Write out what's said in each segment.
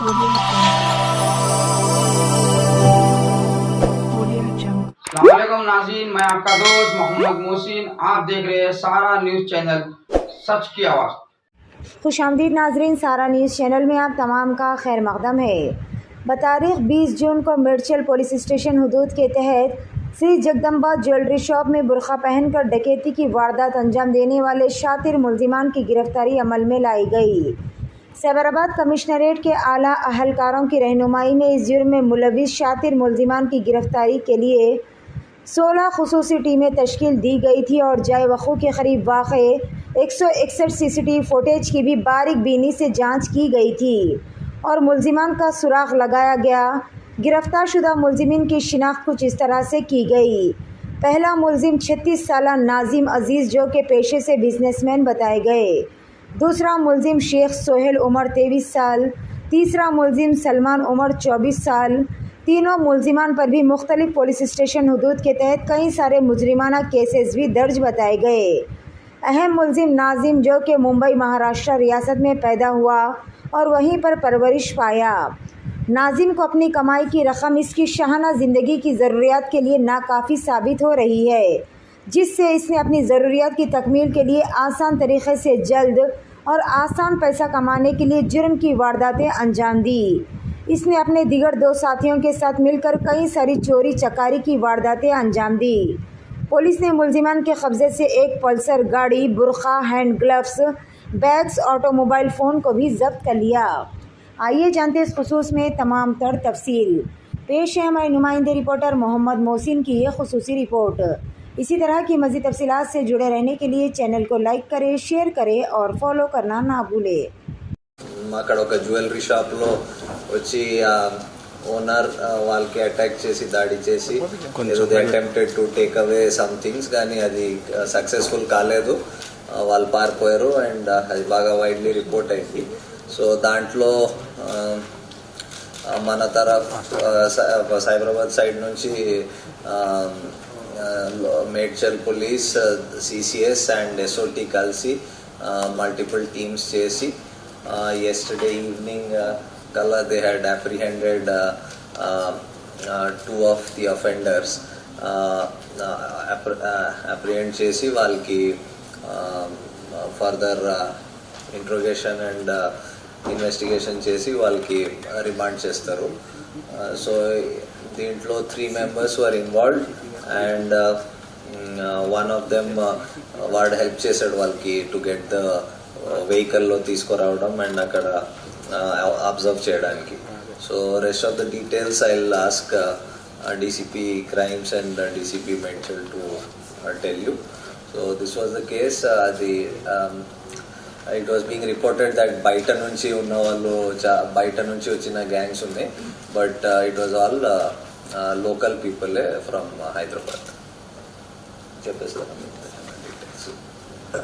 अस्सलामुअलैकुम नाज़रीन, मैं आपका दोस्त मोहम्मद मोहसिन। आप देख रहे हैं सारा न्यूज़ चैनल, सच की आवाज़। खुशामदीद नाजरीन, सारा न्यूज़ चैनल में आप तमाम का खैर मकदम है। बतारीख 20 जून को मिर्चल पुलिस स्टेशन हदूद के तहत श्री जगदम्बा ज्वेलरी शॉप में बुर्का पहनकर डकैती की वारदात अंजाम देने वाले शातिर मुलजिमान की गिरफ्तारी अमल में लाई गई। सैबराबाद कमिश्नरेट के आला अहलकारों की रहनुमाई में इस जुर्म में मुलविस शातिर मुलजिमान की गिरफ्तारी के लिए 16 खुसूसी टीमें तश्कील दी गई थी और जाए वक़ू के करीब वाक़े 161 CCTV फुटेज की भी बारीक बीनी से जांच की गई थी और मुलजिमान का सुराग लगाया गया। गिरफ्तार शुदा मुलजिमीन की शिनाख्त कुछ इस तरह से की गई। पहला मुलजिम 36 साला नाजिम अजीज़ जो के पेशे से बिजनेसमैन बताए गए। दूसरा मुलजिम शेख सोहेल उमर 23 साल। तीसरा मुलजिम सलमान उमर 24 साल। तीनों मुलजिमान पर भी मुख्तलिफ पुलिस स्टेशन हदूद के तहत कई सारे मुजरिमाना केसेस भी दर्ज बताए गए। अहम मुलजिम नाजिम जो कि मुंबई महाराष्ट्र रियासत में पैदा हुआ और वहीं पर परवरिश पाया। नाजिम को अपनी कमाई की रकम इसकी शाहाना ज़िंदगी की ज़रूरियात के लिए नाकाफ़ी साबित हो रही है, जिससे इसने अपनी ज़रूरियात की तकमील के लिए आसान तरीक़े से जल्द और आसान पैसा कमाने के लिए जुर्म की वारदातें अंजाम दी। इसने अपने दीगर 2 साथियों के साथ मिलकर कई सारी चोरी चकारी की वारदातें अंजाम दी। पुलिस ने मुलजिमान के कब्ज़े से एक पल्सर गाड़ी, बुर्का, hand gloves, bags, automobile phone को भी जब्त कर लिया। आइए जानते इस खुसूस में तमाम तर तफसील। पेश है हमारे नुमाइंदे रिपोर्टर मोहम्मद मोहसिन की ये खुसूसी रिपोर्ट। इसी तरह की मज़ीद तफसीलात से जुड़े रहने के लिए चैनल को लाइक करें, शेयर करें और फॉलो करना ना भूलें। అక్కడ ఒక జ్యువెలరీ షాప్లో వచ్చి ఓనర్ వాళ్ళకి అటాక్ చేసి దాడి చేసి ఏదో they attempted to take away some things, కానీ అది సక్సెస్ఫుల్ కాలేదు. వాళ్ళు పారిపోయారు అండ్ అది బాగా వైడ్లీ రిపోర్ట్ అయింది. సో దాంట్లో మన సైబరాబాద్ సైడ్ నుంచి Medchal police, CCS and SOT కలిసి మల్టిపుల్ టీమ్స్ చేసి yesterday evening kala they had apprehended 2 of the offenders. Apprehend chesi valki further interrogation and investigation chesi valki remand chestaru. So dintlo 3 members were involved and one of them వాడు help చేశాడు వాళ్ళకి to get the వెహికల్లో తీసుకురావడం and అక్కడ observe చేయడానికి. So rest of the details I will ask DCP crimes and DCP mention to tell you. So this was the case. అది it was being reported that బయట నుంచి ఉన్న వాళ్ళు బయట నుంచి వచ్చిన గ్యాంగ్స్ ఉన్నాయి, but it was all local పీపులే ఫ్రమ్ హైదరాబాద్. చెప్పేస్తాను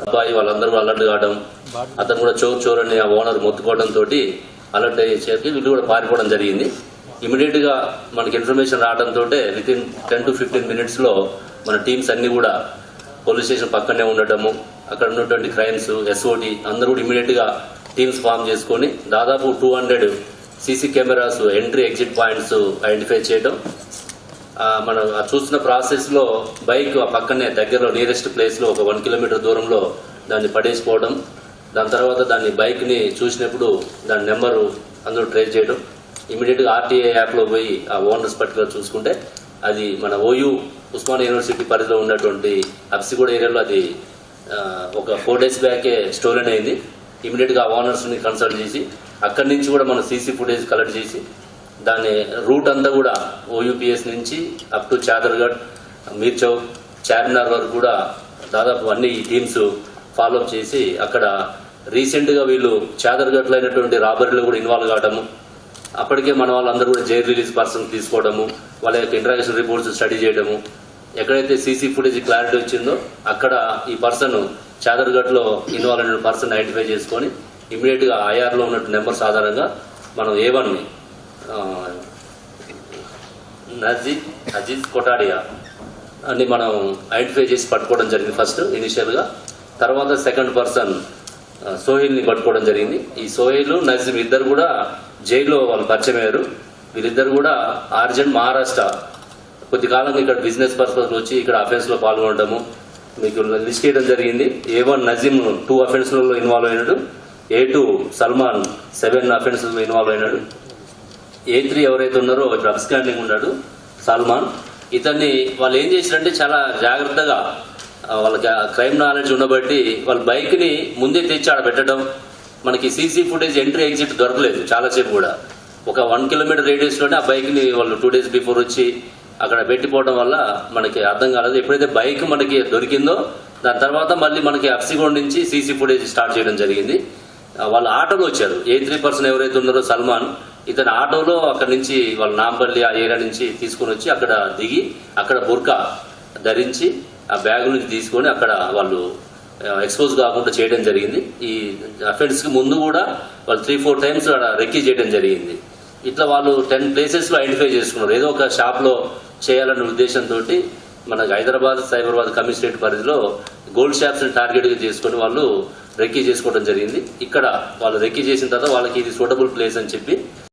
అబ్బాయి వాళ్ళందరూ అలర్ట్ కావడం, అతను కూడా చోర్ అని ఆ ఓనర్ మొత్తుకోవడం తోటి అలర్ట్ అయ్యేసరికి వీళ్ళు కూడా పారిపోవడం జరిగింది. ఇమీడియట్ గా మనకి ఇన్ఫర్మేషన్ రావడంతో వితిన్ 10 to 15 minutes లో మన టీమ్స్ అన్ని కూడా పోలీస్ స్టేషన్ పక్కనే ఉండటము, అక్కడ ఉన్నటువంటి క్రైమ్స్, SOT అందరూ కూడా ఇమీడియట్ గా టీమ్స్ ఫామ్ చేసుకొని దాదాపు 200 CC cameras, entry exit points identify చేయడం. మనం చూస్తున్న ప్రాసెస్ లో బైక్ పక్కనే దగ్గరలో నియరెస్ట్ ప్లేస్ లో ఒక 1 kilometer దూరంలో దాన్ని పడేసిపోవడం, దాని తర్వాత దాన్ని బైక్ ని చూసినప్పుడు దాని నెంబరు అందరూ ట్రేస్ చేయడం, ఇమీడియట్ గా RTA యాప్ లో పోయి ఆ ఓనర్స్ పర్టికులర్ చూసుకుంటే అది మన OU ఉస్మానియా యూనివర్సిటీ పరిధిలో ఉన్నటువంటి అప్సిగూడ ఏరియాలో అది ఒక 4 days బ్యాకే స్టోలెన్ అయింది. ఇమీడియట్ గా ఓనర్స్ ని కన్సల్ట్ చేసి అక్కడి నుంచి కూడా మనం CC ఫుటేజ్ కలెక్ట్ చేసి దాని రూట్ అంతా కూడా OUPS నుంచి అప్ టు చాదర్గఢ్, మీర్ చౌక్, చార్మినార్ వరకు కూడా దాదాపు అన్ని టీమ్స్ ఫాలోఅప్ చేసి అక్కడ రీసెంట్ గా వీళ్ళు చాదర్గఢ్ లో అయినటువంటి రాబరీలో కూడా ఇన్వాల్వ్ కావడము, అప్పటికే మన వాళ్ళందరూ కూడా జైలు రిలీజ్ పర్సన్ తీసుకోవడము, వాళ్ళ యొక్క ఇంట్రాగేషన్ రిపోర్ట్స్ స్టడీ చేయడము, ఎక్కడైతే CC ఫుటేజ్ క్లారిటీ వచ్చిందో అక్కడ ఈ పర్సన్ చాదర్గఢ్ లో ఇన్వాల్వ్ అయిన పర్సన్ ఐడెంటిఫై చేసుకొని ఇమీడియట్ గా IR లో ఉన్నట్టు నెంబర్స్ ఆధారంగా మనం A1 ని అజీజ్ కొటాడియా అని మనం ఐడెంటిఫై చేసి పట్టుకోవడం జరిగింది ఫస్ట్ ఇనిషియల్ గా. తర్వాత సెకండ్ పర్సన్ సోహెల్ ని పట్టుకోవడం జరిగింది. ఈ సోహెల్, నజీమ్ ఇద్దరు కూడా జైల్లో వాళ్ళు పరిచయం అయ్యారు. వీళ్ళిద్దరు కూడా ఆర్జన్ మహారాష్ట్ర, కొద్ది కాలంగా ఇక్కడ బిజినెస్ పర్పస్ వచ్చి ఇక్కడ అఫెన్స్లో పాల్గొనడము మీకు లిస్ట్ చేయడం జరిగింది. A1 నజీం 2 అఫెన్స్లలో ఇన్వాల్వ్ అయినాడు. A2 సల్మాన్ 7 అఫెన్స్లలో ఇన్వాల్వ్ అయినాడు. A3 ఎవరైతే ఉన్నారో ఇప్పుడు అబ్స్కాండింగ్ ఉన్నాడు సల్మాన్. ఇతన్ని వాళ్ళు ఏం చేశారంటే చాలా జాగ్రత్తగా వాళ్ళకి క్రైమ్ నాలెడ్జ్ ఉండబట్టి వాళ్ళ బైక్ని ముందే తెచ్చి ఆడ పెట్టడం. మనకి సీసీ ఫుటేజ్ ఎంట్రీ ఎగ్జిట్ దొరకలేదు చాలాసేపు కూడా. ఒక 1 కిలోమీటర్ రేడియస్లోనే ఆ బైక్ని వాళ్ళు 2 days బిఫోర్ వచ్చి అక్కడ పెట్టిపోవడం వల్ల మనకి అర్థం కాలేదు. ఎప్పుడైతే బైక్ మనకి దొరికిందో దాని తర్వాత మళ్ళీ మనకి అప్సిగోడ్ నుంచి సీసీ ఫుటేజ్ స్టార్ట్ చేయడం జరిగింది. వాళ్ళు ఆటోలో వచ్చారు. A3 పర్సన్ ఎవరైతే ఉన్నారో సల్మాన్, ఇతను ఆటోలో అక్కడి నుంచి వాళ్ళ నాంపల్లి ఆ ఏరియా నుంచి తీసుకుని వచ్చి అక్కడ దిగి అక్కడ బుర్కా ధరించి ఆ బ్యాగ్ నుంచి తీసుకొని అక్కడ వాళ్ళు ఎక్స్పోజ్ కాకుండా చేయడం జరిగింది. ఈ అఫెన్స్కి ముందు కూడా వాళ్ళు 3-4 times రెక్కీ చేయడం జరిగింది. ఇట్లా వాళ్ళు 10 places ఐడెంటిఫై చేసుకున్నారు. ఏదో ఒక షాప్లో చేయాలనే ఉద్దేశంతో మనకు హైదరాబాద్ సైబరాబాద్ కమిషనరేట్ పరిధిలో గోల్డ్ షాప్స్ని టార్గెట్గా చేసుకొని వాళ్ళు రెక్కీ చేసుకోవడం జరిగింది. ఇక్కడ వాళ్ళు రెక్కీ చేసిన తర్వాత వాళ్ళకి ఇది సూటబుల్ ప్లేస్ అని చెప్పి